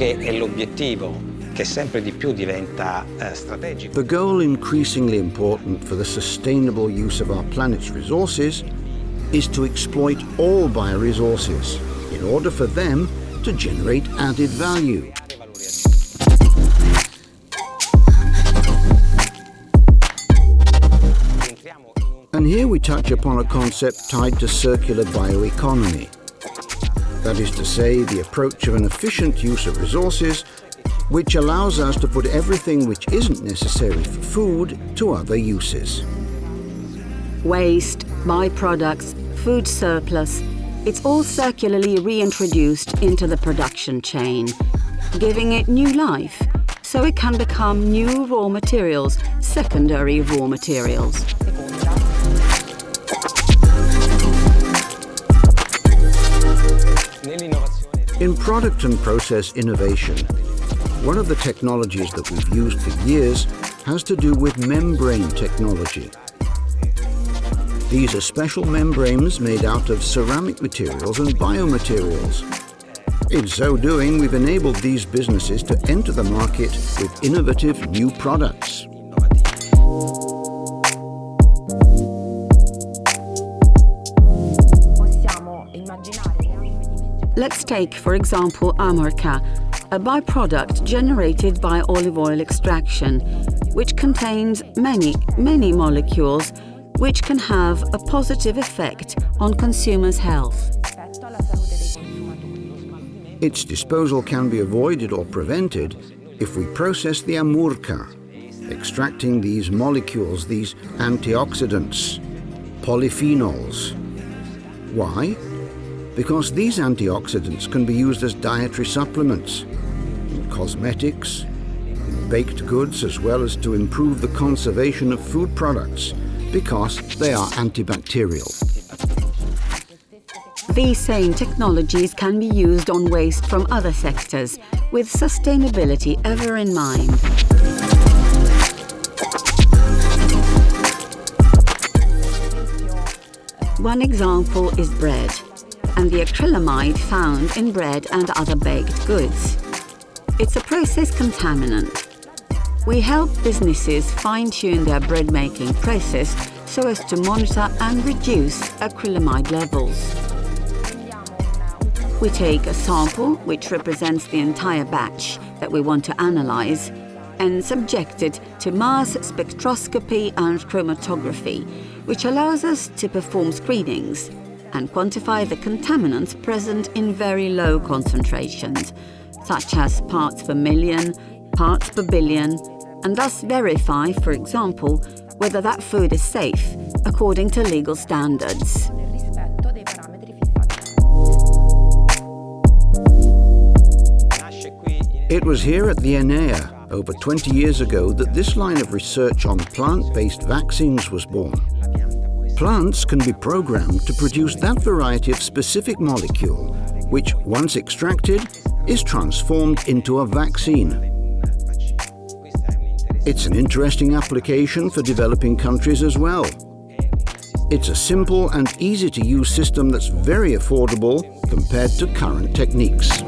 che è l'obiettivo che sempre di più diventa strategico. The goal increasingly important for the sustainable use of our planet's resources is to exploit all bioresources in order for them to generate added value. And here we touch upon a concept tied to circular bioeconomy. That is to say, the approach of an efficient use of resources which allows us to put everything which isn't necessary for food to other uses. Waste, byproducts, food surplus, it's all circularly reintroduced into the production chain, giving it new life, so it can become new raw materials, secondary raw materials. In product and process innovation, one of the technologies that we've used for years has to do with membrane technology. These are special membranes made out of ceramic materials and biomaterials. In so doing, we've enabled these businesses to enter the market with innovative new products. Let's take, for example, amurca, a byproduct generated by olive oil extraction, which contains many molecules which can have a positive effect on consumers' health. Its disposal can be avoided or prevented if we process the amurca, extracting these molecules, these antioxidants, polyphenols. Why? Because these antioxidants can be used as dietary supplements, in cosmetics, in baked goods, as well as to improve the conservation of food products, because they are antibacterial. These same technologies can be used on waste from other sectors, with sustainability ever in mind. One example is bread, and the acrylamide found in bread and other baked goods. It's a process contaminant. We help businesses fine-tune their bread-making process so as to monitor and reduce acrylamide levels. We take a sample, which represents the entire batch that we want to analyze, and subject it to mass spectroscopy and chromatography, which allows us to perform screenings and quantify the contaminants present in very low concentrations, such as parts per million, parts per billion, and thus verify, for example, whether that food is safe according to legal standards. It was here at the ENEA over 20 years ago that this line of research on plant-based vaccines was born. Plants can be programmed to produce that variety of specific molecule, which, once extracted, is transformed into a vaccine. It's an interesting application for developing countries as well. It's a simple and easy-to-use system that's very affordable compared to current techniques.